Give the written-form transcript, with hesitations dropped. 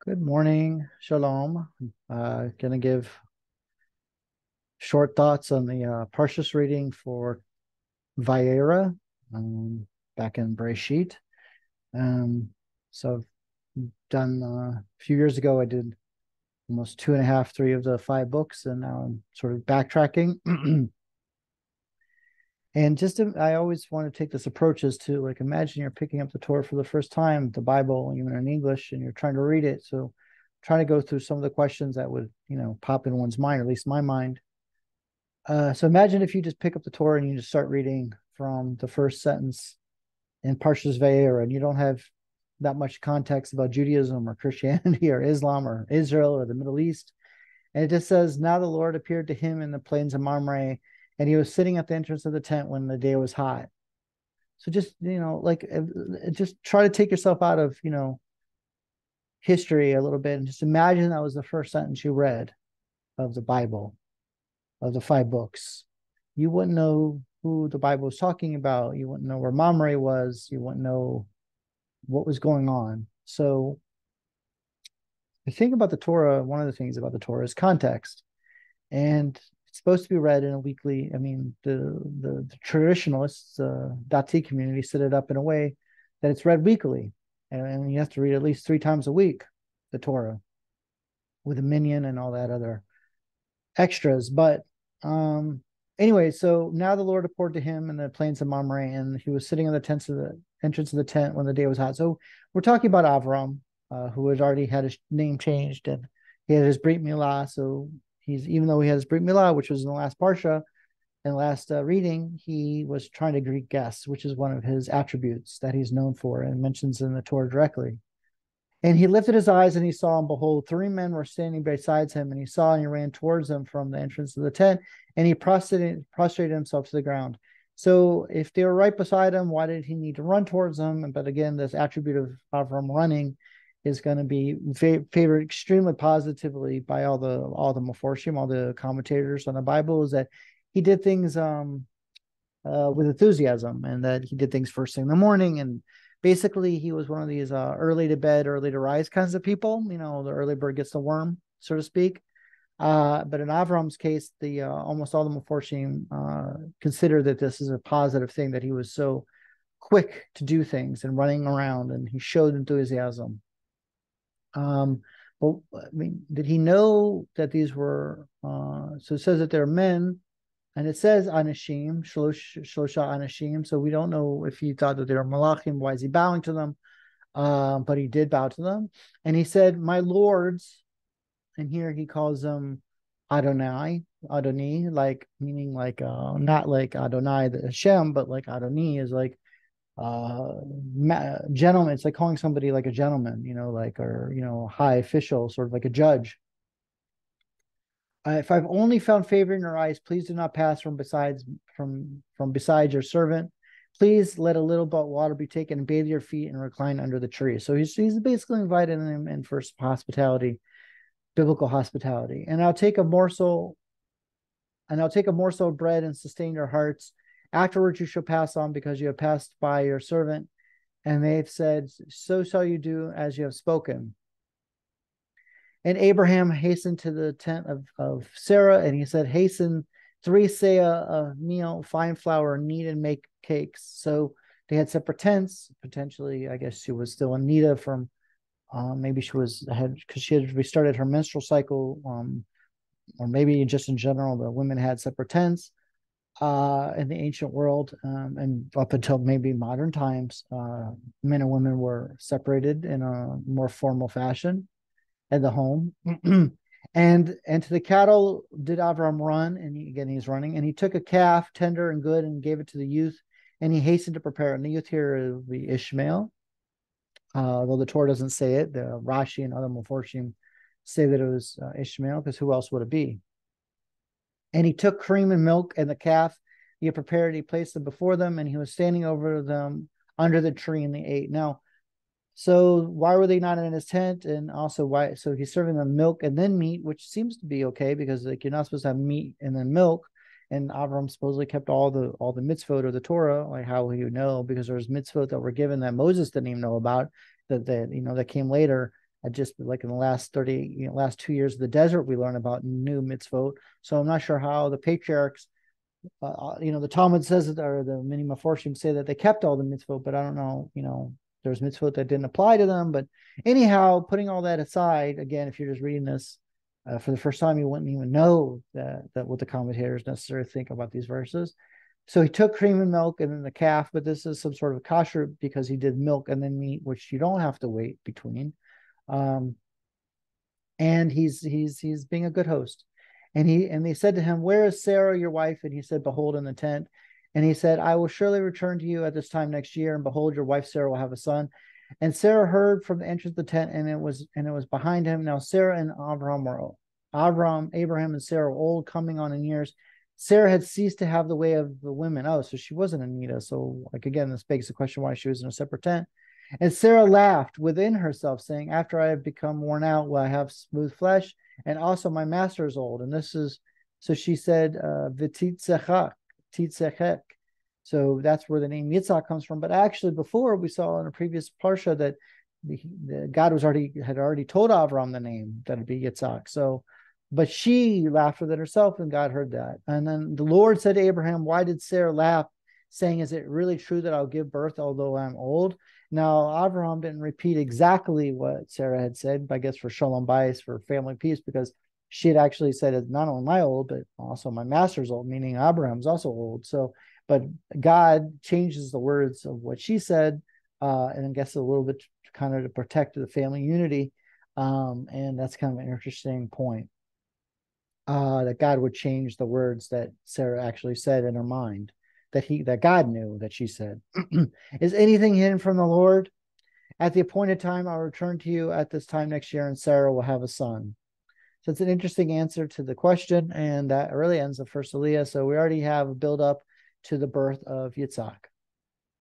Good morning. Shalom. Going to give short thoughts on the Parshas reading for Vayera, back in Breshit. Um, so I've done a few years ago, I did almost two and a half, three of the five books, and now I'm sort of backtracking. And I always want to take this approach is to like imagine you're picking up the Torah for the first time, the Bible, even in English, and you're trying to read it. So trying to go through some of the questions that would, pop in one's mind, or at least my mind. So imagine if you just pick up the Torah and you just start reading from the first sentence in Parshas Vayera, and you don't have that much context about Judaism or Christianity or Islam or Israel or the Middle East. And it just says, now the Lord appeared to him in the plains of Mamre, and he was sitting at the entrance of the tent when the day was hot. So just, just try to take yourself out of, history a little bit and just imagine that was the first sentence you read of the Bible, of the five books. You wouldn't know who the Bible was talking about. You wouldn't know where Mamre was. You wouldn't know what was going on. So the thing about the Torah, one of the things about the Torah is context. And it's supposed to be read in a weekly. I mean, the traditionalists, Dati community, set it up in a way that it's read weekly, and you have to read at least three times a week the Torah with a minyan and all that other extras. But anyway, so now the Lord appeared to him in the plains of Mamre, and he was sitting in the tents of the entrance of the tent when the day was hot. So we're talking about Avram, who had already had his name changed, and he had his Brit Milah. So he's, even though he had his Brit Milah, which was in the last parsha and last reading, he was trying to greet guests, which is one of his attributes that he's known for and mentions in the Torah directly. And he lifted his eyes and he saw, and behold, three men were standing beside him. And he saw and he ran towards them from the entrance of the tent, and he prostrated himself to the ground. So if they were right beside him, why did he need to run towards them? But again, this attribute of Avram running is going to be favored extremely positively by all the Meforshim, all the commentators on the Bible, is that he did things with enthusiasm, and that he did things first thing in the morning. And basically, he was one of these early to bed, early to rise kinds of people. The early bird gets the worm, so to speak. But in Avram's case, the almost all the Meforshim consider that this is a positive thing, that he was so quick to do things and running around, and he showed enthusiasm. Well, I mean, did he know that these were? So it says that they're men, and it says Anashim, Shlosha Anashim. So we don't know if he thought that they were Malachim. Why is he bowing to them? But he did bow to them. And he said, my lords. And here he calls them Adoni, like meaning like not like Adonai the Hashem, but like Adoni is like gentleman. It's like calling somebody like a gentleman, like, or high official, sort of like a judge. If I've only found favor in your eyes, please do not pass from beside your servant. Please let a little but water be taken and bathe your feet and recline under the tree. So he's basically invited him in for hospitality, biblical hospitality. And I'll take a morsel of bread and sustain your hearts. Afterwards you shall pass on, because you have passed by your servant. And they've said, so shall you do as you have spoken. And Abraham hastened to the tent of Sarah, and he said, hasten 3 seah of meal, fine flour, knead and make cakes. So they had separate tents. Potentially, I guess she was still in Nita from, maybe because she had restarted her menstrual cycle, or maybe just in general, the women had separate tents in the ancient world, and up until maybe modern times, men and women were separated in a more formal fashion at the home. and to the cattle did Avram run, and he's running, and he took a calf tender and good and gave it to the youth, and he hastened to prepare it. And the youth here will be Ishmael, though the Torah doesn't say it. The Rashi and other Meforshim say that it was Ishmael, because who else would it be? And he took cream and milk and the calf he had prepared. He placed them before them, and he was standing over them under the tree, and they ate. Now, so why were they not in his tent? And also why? So he's serving them milk and then meat, which seems to be okay, because like you're not supposed to have meat and then milk. And Avram supposedly kept all the mitzvot of the Torah. Like, how will you know? Because there's mitzvot that were given that Moses didn't even know about, that came later. just like in the last 30, last 2 years of the desert, we learn about new mitzvot. So I'm not sure how the patriarchs, the Talmud says that, or the many Meforshim say that they kept all the mitzvot, but I don't know, there's mitzvot that didn't apply to them. But anyhow, putting all that aside, again, if you're just reading this for the first time, you wouldn't even know that what the commentators necessarily think about these verses. So he took cream and milk and then the calf, but this is some sort of kosher because he did milk and then meat, which you don't have to wait between. And he's being a good host. And they said to him, "Where is Sarah, your wife?" And he said, "Behold, in the tent." And he said, "I will surely return to you at this time next year, and behold, your wife Sarah will have a son." And Sarah heard from the entrance of the tent, and it was behind him. Now Sarah and Abraham and Sarah were old, coming on in years. Sarah had ceased to have the way of the women. Oh, so she wasn't Anita. So, like, again, this begs the question why she was in a separate tent. And Sarah laughed within herself, saying, "After I have become worn out, will I have smooth flesh? And also my master is old." And this is, so she said, "V'titzechak, titzechek." So that's where the name Yitzhak comes from. But actually, before we saw in a previous parsha that God had already told Avram the name that it'd be Yitzhak. So, but she laughed within herself, and God heard that. And then the Lord said to Abraham, "Why did Sarah laugh, saying, 'Is it really true that I'll give birth although I'm old?'" Now, Abraham didn't repeat exactly what Sarah had said, I guess for shalom bayis, for family peace, because she had actually said, "Not only am I old, but also my master's old," meaning Abraham's also old. So, but God changes the words of what she said, and I guess a little bit kind of to protect the family unity. And that's kind of an interesting point, that God would change the words that Sarah actually said in her mind, that God knew that she said. "Is anything hidden from the Lord? At the appointed time, I'll return to you at this time next year, and Sarah will have a son." So it's an interesting answer to the question, and that really ends the first Aliyah. So we already have a build up to the birth of Yitzhak.